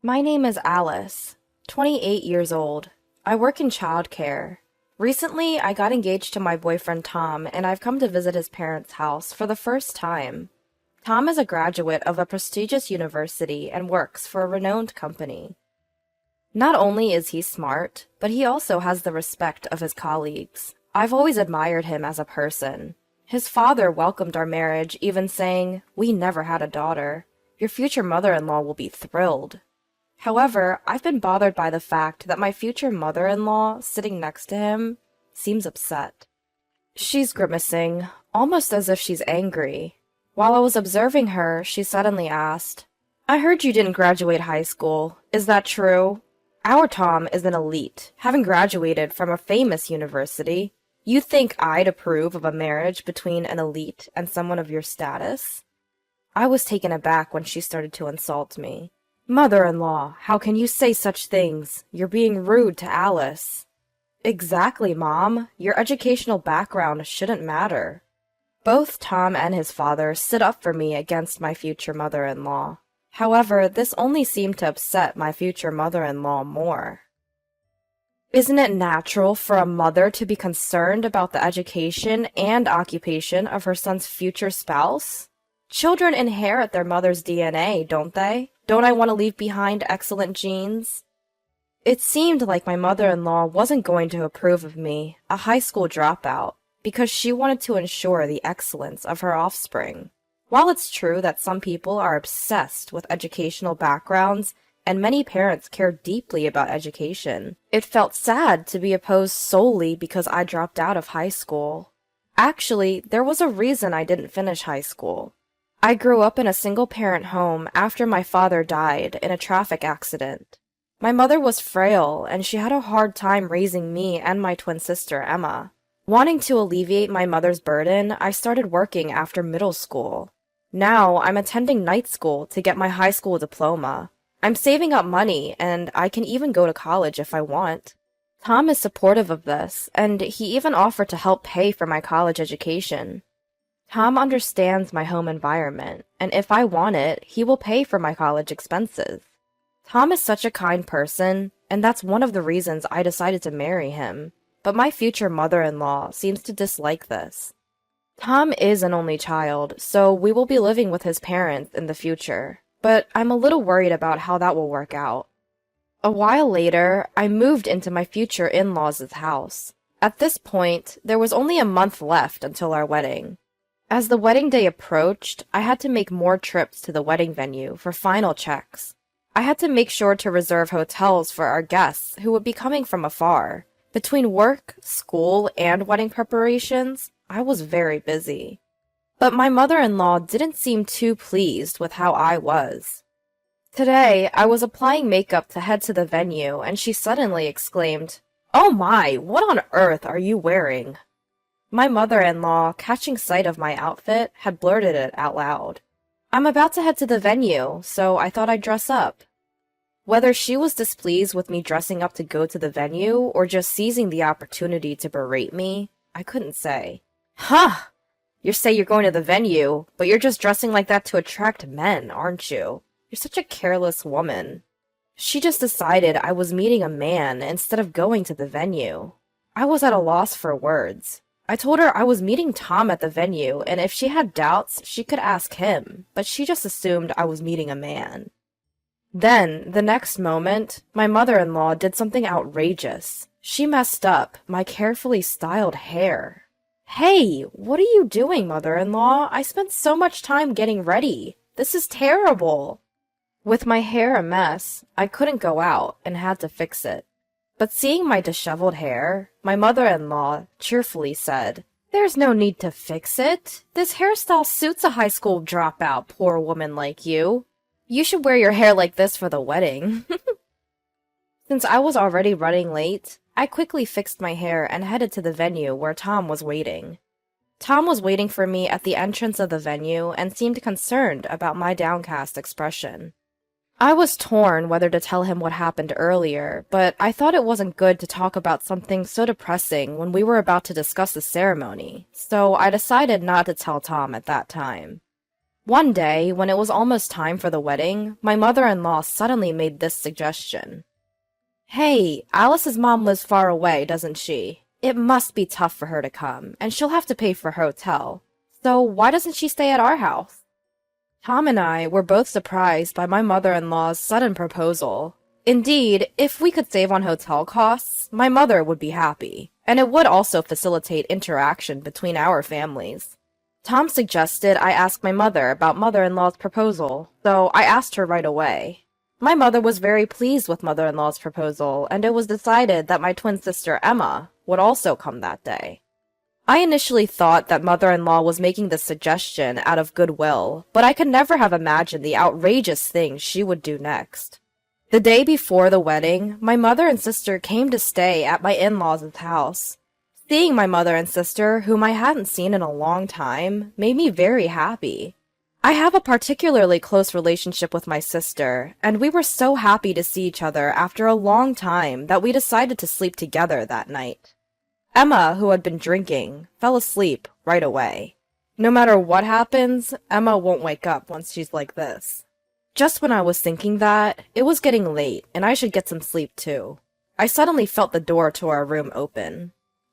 My name is Alice, 28 years old. I work in childcare. Recently, I got engaged to my boyfriend Tom, and I've come to visit his parents' house for the first time. Tom is a graduate of a prestigious university and works for a renowned company. Not only is he smart, but he also has the respect of his colleagues. I've always admired him as a person. His father welcomed our marriage, even saying, "We never had a daughter. Your future mother-in-law will be thrilled." However, I've been bothered by the fact that my future mother-in-law, sitting next to him, seems upset. She's grimacing, almost as if she's angry. While I was observing her, she suddenly asked, "I heard you didn't graduate high school. Is that true? Our Tom is an elite, having graduated from a famous university. You think I'd approve of a marriage between an elite and someone of your status?" I was taken aback when she started to insult me. "Mother-in-law, how can you say such things? You're being rude to Alice." "Exactly, Mom. Your educational background shouldn't matter." Both Tom and his father stood up for me against my future mother-in-law. However, this only seemed to upset my future mother-in-law more. Isn't it natural for a mother to be concerned about the education and occupation of her son's future spouse? Children inherit their mother's DNA, don't they? Don't I want to leave behind excellent genes? It seemed like my mother-in-law wasn't going to approve of me, a high school dropout, because she wanted to ensure the excellence of her offspring. While it's true that some people are obsessed with educational backgrounds, and many parents care deeply about education, it felt sad to be opposed solely because I dropped out of high school. Actually, there was a reason I didn't finish high school. I grew up in a single-parent home after my father died in a traffic accident. My mother was frail, and she had a hard time raising me and my twin sister, Emma. Wanting to alleviate my mother's burden, I started working after middle school. Now, I'm attending night school to get my high school diploma. I'm saving up money, and I can even go to college if I want. Tom is supportive of this, and he even offered to help pay for my college education. Tom understands my home environment, and if I want it, he will pay for my college expenses. Tom is such a kind person, and that's one of the reasons I decided to marry him. But my future mother-in-law seems to dislike this. Tom is an only child, so we will be living with his parents in the future, but I'm a little worried about how that will work out. A while later, I moved into my future in-laws' house. At this point, there was only a month left until our wedding. As the wedding day approached, I had to make more trips to the wedding venue for final checks. I had to make sure to reserve hotels for our guests who would be coming from afar. Between work, school, and wedding preparations, I was very busy. But my mother-in-law didn't seem too pleased with how I was. Today, I was applying makeup to head to the venue, and she suddenly exclaimed, "Oh my, what on earth are you wearing?" My mother-in-law, catching sight of my outfit, had blurted it out loud. "I'm about to head to the venue, so I thought I'd dress up." Whether she was displeased with me dressing up to go to the venue, or just seizing the opportunity to berate me, I couldn't say. "Huh! You say you're going to the venue, but you're just dressing like that to attract men, aren't you? You're such a careless woman." She just decided I was meeting a man instead of going to the venue. I was at a loss for words. I told her I was meeting Tom at the venue, and if she had doubts, she could ask him, but she just assumed I was meeting a man. Then, the next moment, my mother-in-law did something outrageous. She messed up my carefully styled hair. "Hey, what are you doing, mother-in-law? I spent so much time getting ready. This is terrible." With my hair a mess, I couldn't go out and had to fix it. But seeing my disheveled hair, my mother-in-law cheerfully said, "There's no need to fix it. This hairstyle suits a high school dropout, poor woman like you. You should wear your hair like this for the wedding." Since I was already running late, I quickly fixed my hair and headed to the venue where Tom was waiting. Tom was waiting for me at the entrance of the venue and seemed concerned about my downcast expression. I was torn whether to tell him what happened earlier, but I thought it wasn't good to talk about something so depressing when we were about to discuss the ceremony, so I decided not to tell Tom at that time. One day, when it was almost time for the wedding, my mother-in-law suddenly made this suggestion. Hey, Alice's mom lives far away, doesn't she? It must be tough for her to come, and she'll have to pay for her hotel. So why doesn't she stay at our house? Tom and I were both surprised by my mother-in-law's sudden proposal. Indeed, if we could save on hotel costs, my mother would be happy, and it would also facilitate interaction between our families. Tom suggested I ask my mother about mother-in-law's proposal, so I asked her right away. My mother was very pleased with mother-in-law's proposal, and it was decided that my twin sister Emma would also come that day. I initially thought that mother-in-law was making this suggestion out of goodwill, but I could never have imagined the outrageous things she would do next. The day before the wedding, my mother and sister came to stay at my in-laws' house. Seeing my mother and sister, whom I hadn't seen in a long time, made me very happy. I have a particularly close relationship with my sister, and we were so happy to see each other after a long time that we decided to sleep together that night. Emma, who had been drinking, fell asleep right away. No matter what happens, Emma won't wake up once she's like this. Just when I was thinking that, it was getting late and I should get some sleep too. I suddenly felt the door to our room open.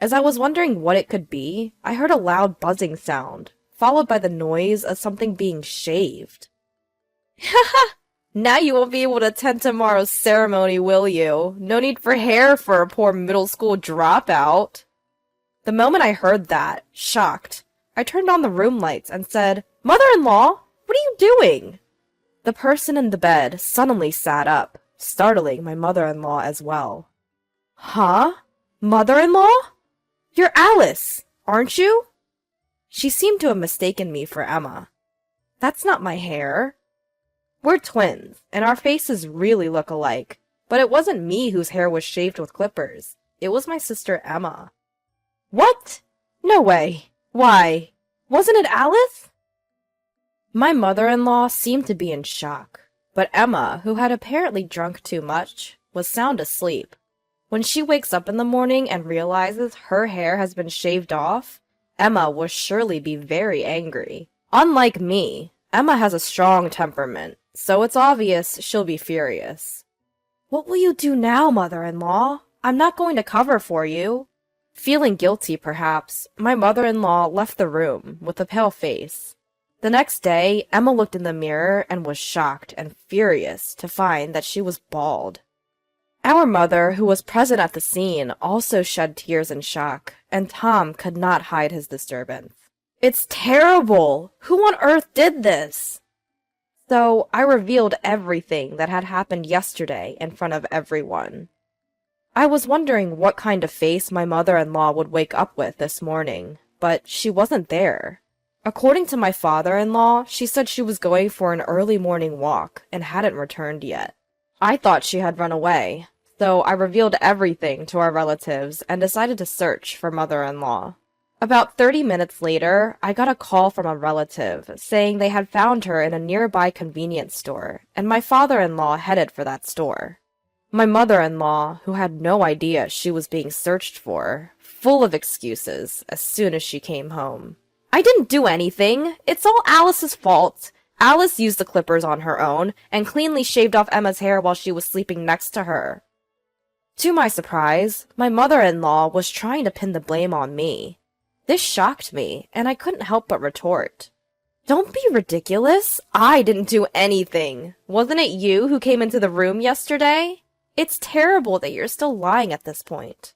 As I was wondering what it could be, I heard a loud buzzing sound, followed by the noise of something being shaved. Haha! Now you won't be able to attend tomorrow's ceremony, will you? No need for hair for a poor middle school dropout. The moment I heard that, shocked, I turned on the room lights and said, Mother-in-law, what are you doing? The person in the bed suddenly sat up, startling my mother-in-law as well. Huh? Mother-in-law? You're Alice, aren't you? She seemed to have mistaken me for Emma. That's not my hair. We're twins, and our faces really look alike, but it wasn't me whose hair was shaved with clippers. It was my sister Emma. What? No way. Why? Wasn't it Alice? My mother-in-law seemed to be in shock, but Emma, who had apparently drunk too much, was sound asleep. When she wakes up in the morning and realizes her hair has been shaved off, Emma will surely be very angry. Unlike me, Emma has a strong temperament, so it's obvious she'll be furious. What will you do now, mother-in-law? I'm not going to cover for you. Feeling guilty, perhaps, my mother-in-law left the room with a pale face. The next day, Emma looked in the mirror and was shocked and furious to find that she was bald. Our mother, who was present at the scene, also shed tears in shock, and Tom could not hide his disturbance. It's terrible! Who on earth did this? So I revealed everything that had happened yesterday in front of everyone. I was wondering what kind of face my mother-in-law would wake up with this morning, but she wasn't there. According to my father-in-law, she said she was going for an early morning walk and hadn't returned yet. I thought she had run away, so I revealed everything to our relatives and decided to search for mother-in-law. About 30 minutes later, I got a call from a relative saying they had found her in a nearby convenience store, and my father-in-law headed for that store. My mother-in-law, who had no idea she was being searched for, full of excuses as soon as she came home. I didn't do anything. It's all Alice's fault. Alice used the clippers on her own and cleanly shaved off Emma's hair while she was sleeping next to her. To my surprise, my mother-in-law was trying to pin the blame on me. This shocked me, and I couldn't help but retort. Don't be ridiculous. I didn't do anything. Wasn't it you who came into the room yesterday? It's terrible that you're still lying at this point.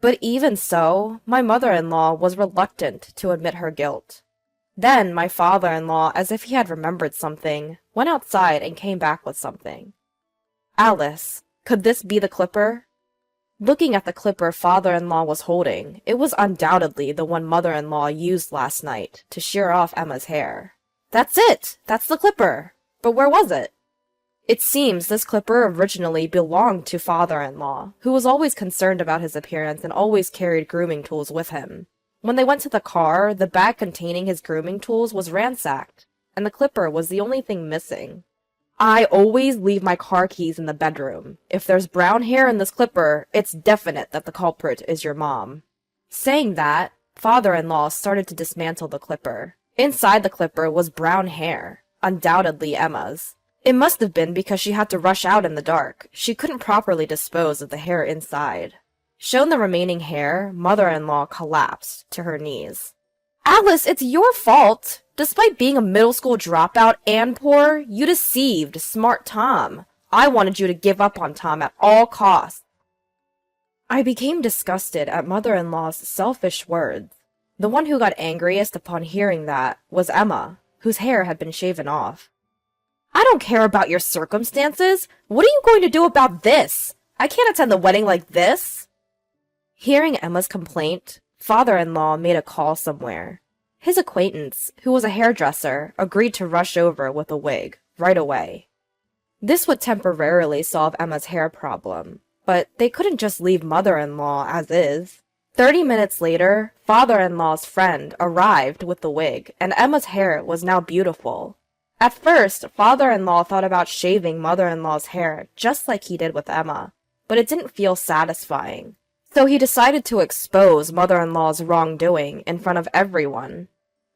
But even so, my mother-in-law was reluctant to admit her guilt. Then my father-in-law, as if he had remembered something, went outside and came back with something. Alice, could this be the clipper? Looking at the clipper father-in-law was holding, it was undoubtedly the one mother-in-law used last night to shear off Emma's hair. That's it! That's the clipper! But where was it? It seems this clipper originally belonged to father-in-law, who was always concerned about his appearance and always carried grooming tools with him. When they went to the car, the bag containing his grooming tools was ransacked, and the clipper was the only thing missing. I always leave my car keys in the bedroom. If there's brown hair in this clipper, it's definite that the culprit is your mom. Saying that, father-in-law started to dismantle the clipper. Inside the clipper was brown hair. Undoubtedly Emma's. It must have been because she had to rush out in the dark. She couldn't properly dispose of the hair inside. Shown the remaining hair, mother-in-law collapsed to her knees. Alice, it's your fault! Despite being a middle school dropout and poor, you deceived smart Tom. I wanted you to give up on Tom at all costs. I became disgusted at mother-in-law's selfish words. The one who got angriest upon hearing that was Emma, whose hair had been shaven off. I don't care about your circumstances. What are you going to do about this? I can't attend the wedding like this. Hearing Emma's complaint, father-in-law made a call somewhere. His acquaintance, who was a hairdresser, agreed to rush over with a wig right away. This would temporarily solve Emma's hair problem, but they couldn't just leave mother-in-law as is. 30 minutes later, father-in-law's friend arrived with the wig, and Emma's hair was now beautiful. At first, father-in-law thought about shaving mother-in-law's hair just like he did with Emma, but it didn't feel satisfying. So he decided to expose mother-in-law's wrongdoing in front of everyone.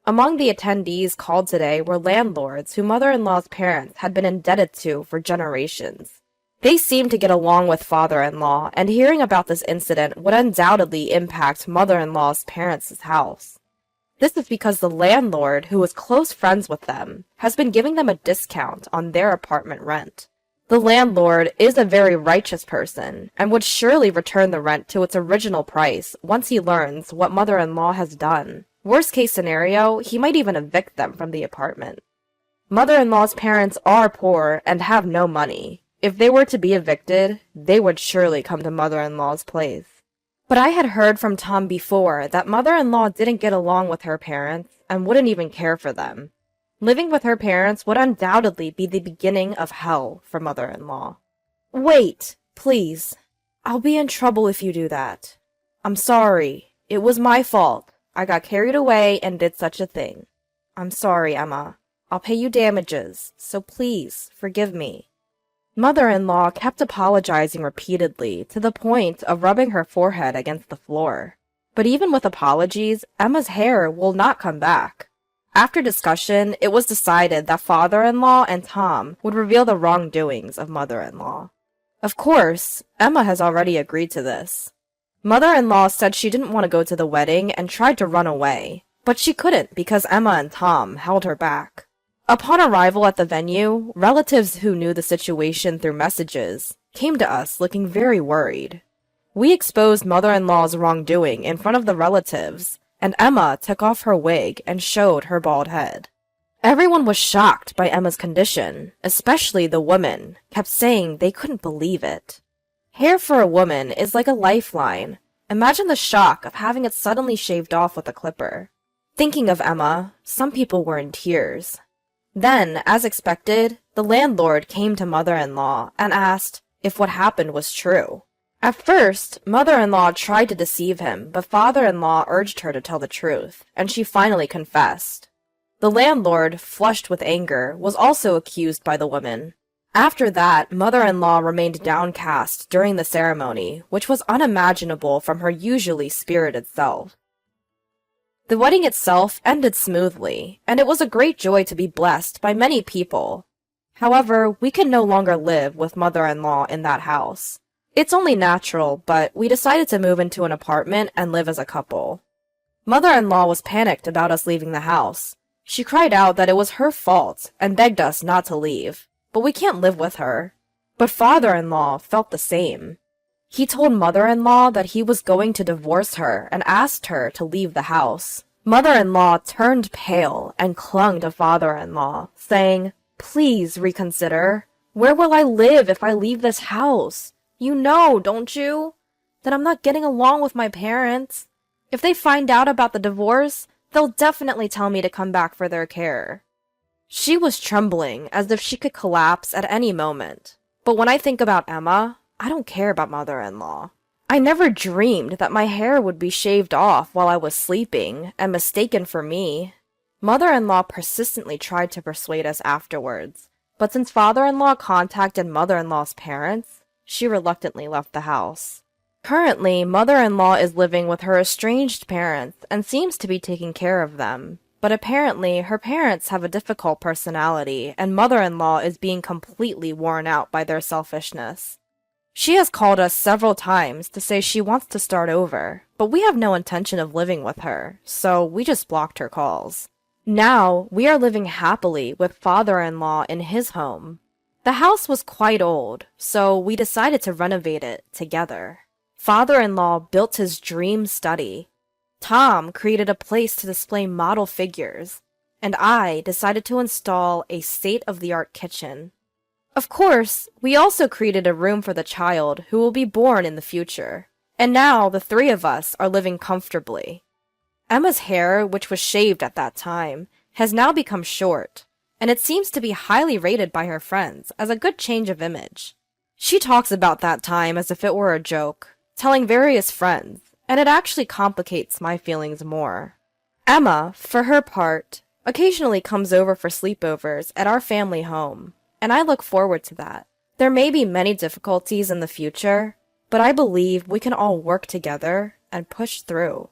Among the attendees called today were landlords who mother-in-law's parents had been indebted to for generations. They seemed to get along with father-in-law, and hearing about this incident would undoubtedly impact mother-in-law's parents' house. This is because the landlord, who was close friends with them, has been giving them a discount on their apartment rent. The landlord is a very righteous person, and would surely return the rent to its original price once he learns what mother-in-law has done. Worst case scenario, he might even evict them from the apartment. Mother-in-law's parents are poor and have no money. If they were to be evicted, they would surely come to mother-in-law's place. But I had heard from Tom before that mother-in-law didn't get along with her parents and wouldn't even care for them. Living with her parents would undoubtedly be the beginning of hell for mother-in-law. Wait, please. I'll be in trouble if you do that. I'm sorry. It was my fault. I got carried away and did such a thing. I'm sorry, Emma. I'll pay you damages, so please forgive me. Mother-in-law kept apologizing repeatedly to the point of rubbing her forehead against the floor. But even with apologies, Emma's hair will not come back. After discussion, it was decided that father-in-law and Tom would reveal the wrongdoings of mother-in-law. Of course, Emma has already agreed to this. Mother-in-law said she didn't want to go to the wedding and tried to run away, but she couldn't because Emma and Tom held her back. Upon arrival at the venue, relatives who knew the situation through messages came to us looking very worried. We exposed mother-in-law's wrongdoing in front of the relatives, and Emma took off her wig and showed her bald head. Everyone was shocked by Emma's condition, especially the women, kept saying they couldn't believe it. Hair for a woman is like a lifeline. Imagine the shock of having it suddenly shaved off with a clipper. Thinking of Emma, some people were in tears. Then, as expected, the landlord came to mother-in-law and asked if what happened was true. At first, mother-in-law tried to deceive him, but father-in-law urged her to tell the truth, and she finally confessed. The landlord, flushed with anger, was also accused by the woman. After that, mother-in-law remained downcast during the ceremony, which was unimaginable from her usually spirited self. The wedding itself ended smoothly, and it was a great joy to be blessed by many people. However, we could no longer live with mother-in-law in that house. It's only natural, but we decided to move into an apartment and live as a couple. Mother-in-law was panicked about us leaving the house. She cried out that it was her fault and begged us not to leave, but we can't live with her. But father-in-law felt the same. He told mother-in-law that he was going to divorce her and asked her to leave the house. Mother-in-law turned pale and clung to father-in-law, saying, "Please reconsider. Where will I live if I leave this house? You know, don't you, that I'm not getting along with my parents. If they find out about the divorce, they'll definitely tell me to come back for their care." She was trembling as if she could collapse at any moment. But when I think about Emma, I don't care about mother-in-law. I never dreamed that my hair would be shaved off while I was sleeping and mistaken for me. Mother-in-law persistently tried to persuade us afterwards, but since father-in-law contacted mother-in-law's parents, she reluctantly left the house. Currently, mother-in-law is living with her estranged parents and seems to be taking care of them. but apparently her parents have a difficult personality, and mother-in-law is being completely worn out by their selfishness. She has called us several times to say she wants to start over, but we have no intention of living with her, so we just blocked her calls. Now, we are living happily with father-in-law in his home. The house was quite old, so we decided to renovate it together. Father-in-law built his dream study. Tom created a place to display model figures, and I decided to install a state-of-the-art kitchen. Of course, we also created a room for the child who will be born in the future, and now the three of us are living comfortably. Emma's hair, which was shaved at that time, has now become short, and it seems to be highly rated by her friends as a good change of image. She talks about that time as if it were a joke, telling various friends, and it actually complicates my feelings more. Emma, for her part, occasionally comes over for sleepovers at our family home, and I look forward to that. There may be many difficulties in the future, but I believe we can all work together and push through.